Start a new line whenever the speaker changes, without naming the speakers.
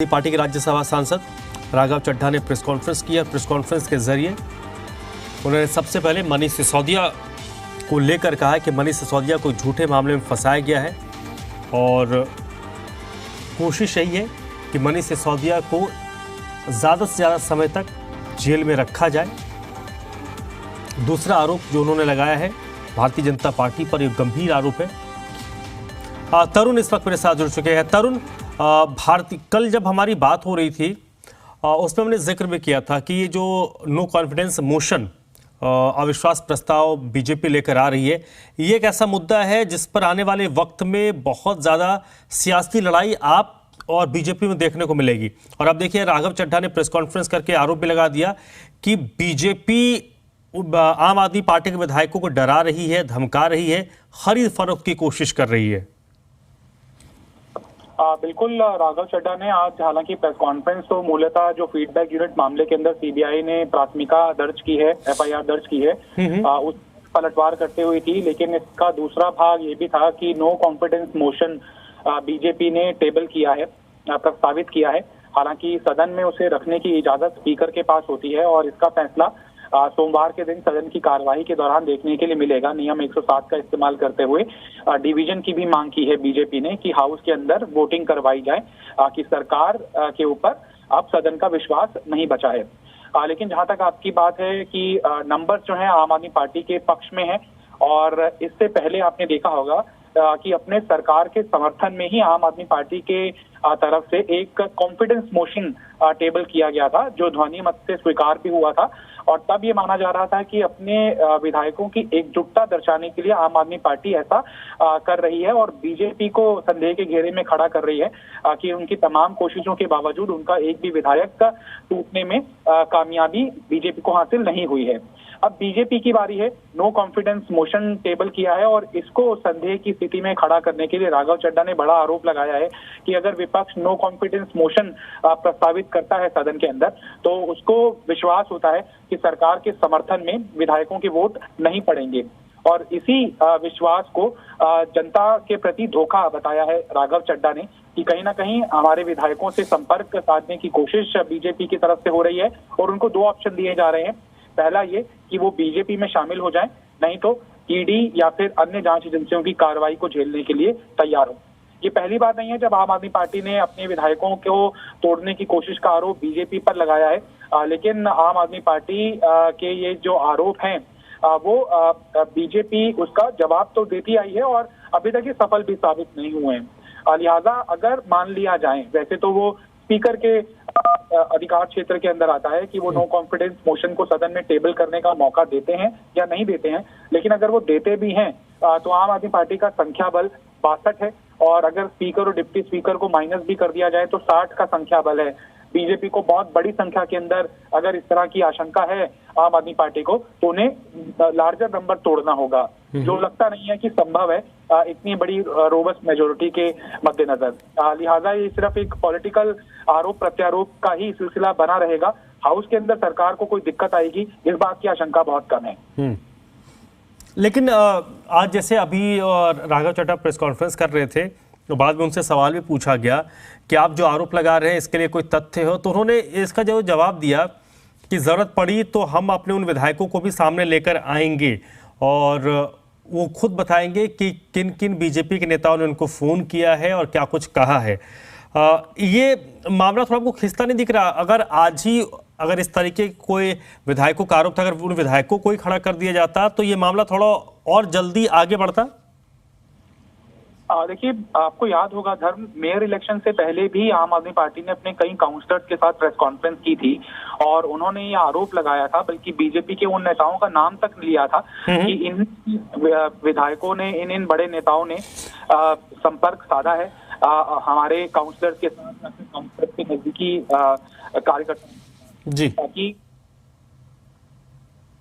Party के राज्यसभा सांसद राघव चड्ढा ने प्रेस कॉन्फ्रेंस किया। प्रेस कॉन्फ्रेंस के जरिए उन्होंने सबसे पहले मनीष सिसोदिया को लेकर कहा है कि मनीष सिसोदिया को झूठे मामले में फंसाया गया है और कोशिश यही है कि मनीष सिसोदिया को ज़्यादा से ज़्यादा समय तक जेल में रखा जाए। दूसरा आरोप जो उन्होंने लगाया है भारतीय जनता पार्टी पर, एक गंभीर आरोप है। तरुण इस वक्त मेरे साथ जुड़ चुके हैं। तरुण, कल जब हमारी बात हो रही थी उसमें हमने जिक्र भी किया था कि ये जो नो कॉन्फिडेंस मोशन, अविश्वास प्रस्ताव बीजेपी लेकर आ रही है, ये एक ऐसा मुद्दा है जिस पर आने वाले वक्त में बहुत ज़्यादा सियासी लड़ाई आप और बीजेपी में देखने को मिलेगी। और अब देखिए, राघव चड्ढा ने प्रेस कॉन्फ्रेंस करके आरोप भी लगा दिया कि बीजेपी आम आदमी पार्टी के विधायकों को डरा रही है, धमका रही है, खरीद फरोख्त की कोशिश कर रही है।
बिल्कुल, राघव चड्ढा ने आज हालांकि प्रेस कॉन्फ्रेंस तो मूलतः जो फीडबैक यूनिट मामले के अंदर सीबीआई ने प्राथमिका दर्ज की है, एफआईआर दर्ज की है, उस पलटवार करते हुई थी। लेकिन इसका दूसरा भाग ये भी था कि नो कॉन्फिडेंस मोशन बीजेपी ने टेबल किया है, प्रस्तावित किया है। हालांकि सदन में उसे रखने की इजाजत स्पीकर के पास होती है और इसका फैसला सोमवार के दिन सदन की कार्यवाही के दौरान देखने के लिए मिलेगा। नियम 107 का इस्तेमाल करते हुए डिवीजन की भी मांग की है बीजेपी ने कि हाउस के अंदर वोटिंग करवाई जाए कि सरकार के ऊपर अब सदन का विश्वास नहीं बचा है। लेकिन जहां तक आपकी बात है कि नंबर जो है आम आदमी पार्टी के पक्ष में है, और इससे पहले आपने देखा होगा कि अपने सरकार के समर्थन में ही आम आदमी पार्टी के तरफ से एक कॉन्फिडेंस मोशन टेबल किया गया था, जो ध्वनि मत से स्वीकार भी हुआ था। और तब ये माना जा रहा था कि अपने विधायकों की एकजुटता दर्शाने के लिए आम आदमी पार्टी ऐसा कर रही है और बीजेपी को संदेह के घेरे में खड़ा कर रही है कि उनकी तमाम कोशिशों के बावजूद उनका एक भी विधायक टूटने में कामयाबी बीजेपी को हासिल नहीं हुई है। अब बीजेपी की बारी है, नो कॉन्फिडेंस मोशन टेबल किया है और इसको संदेह की स्थिति में खड़ा करने के लिए राघव चड्ढा ने बड़ा आरोप लगाया है कि अगर विपक्ष नो कॉन्फिडेंस मोशन प्रस्तावित करता है सदन के अंदर, तो उसको विश्वास होता है कि सरकार के समर्थन में विधायकों के वोट नहीं पड़ेंगे। और इसी विश्वास को जनता के प्रति धोखा बताया है राघव चड्ढा ने कि कहीं ना कहीं हमारे विधायकों से संपर्क साधने की कोशिश बीजेपी की तरफ से हो रही है और उनको दो ऑप्शन दिए जा रहे हैं। पहला ये कि वो बीजेपी में शामिल हो जाएं, नहीं तो ईडी या फिर अन्य जांच एजेंसियों की कार्रवाई को झेलने के लिए तैयार हो। ये पहली बात नहीं है जब आम आदमी पार्टी ने अपने विधायकों को तोड़ने की कोशिश का आरोप बीजेपी पर लगाया है, लेकिन आम आदमी पार्टी के ये जो आरोप हैं वो बीजेपी उसका जवाब तो देती आई है और अभी तक ये सफल भी साबित नहीं हुए हैं। लिहाजा अगर मान लिया जाए, वैसे तो वो स्पीकर के अधिकार क्षेत्र के अंदर आता है कि वो नो कॉन्फिडेंस मोशन को सदन में टेबल करने का मौका देते हैं या नहीं देते हैं, लेकिन अगर वो देते भी हैं तो आम आदमी पार्टी का संख्या बल 62 है और अगर स्पीकर और डिप्टी स्पीकर को माइनस भी कर दिया जाए तो 60 का संख्या बल है। बीजेपी को बहुत बड़ी संख्या के अंदर अगर इस तरह की आशंका है आम आदमी पार्टी को, तो उन्हें लार्जर नंबर तोड़ना होगा, जो लगता नहीं है कि संभव है इतनी बड़ी रोबस्ट मेजोरिटी के मद्देनजर। लिहाजा ये सिर्फ एक पॉलिटिकल आरोप प्रत्यारोप का ही सिलसिला बना रहेगा। हाउस के अंदर सरकार को कोई दिक्कत आएगी, इस बात की आशंका बहुत कम है।
लेकिन आज जैसे अभी राघव चड्ढा प्रेस कॉन्फ्रेंस कर रहे थे तो बाद में उनसे सवाल भी पूछा गया कि आप जो आरोप लगा रहे हैं इसके लिए कोई तथ्य हो, तो उन्होंने इसका जो जवाब दिया कि ज़रूरत पड़ी तो हम अपने उन विधायकों को भी सामने लेकर आएंगे और वो खुद बताएंगे कि किन किन बीजेपी के नेताओं ने उनको फ़ोन किया है और क्या कुछ कहा है। ये मामला थोड़ा आपको खिंचता नहीं दिख रहा? अगर आज ही अगर इस तरीके कोई विधायकों का आरोप था, अगर उन विधायकों को ही खड़ा कर दिया जाता तो ये मामला थोड़ा और जल्दी आगे बढ़ता।
देखिए, आपको याद होगा धर्म, मेयर इलेक्शन से पहले भी आम आदमी पार्टी ने अपने कई काउंसलर्स के साथ प्रेस कॉन्फ्रेंस की थी और उन्होंने ये आरोप लगाया था, बल्कि बीजेपी के उन नेताओं का नाम तक लिया था कि इन विधायकों ने, इन बड़े नेताओं ने संपर्क साधा है हमारे काउंसलर्स के साथ, काउंसलर्स के नजदीकी कार्यकर्ता जी, ताकि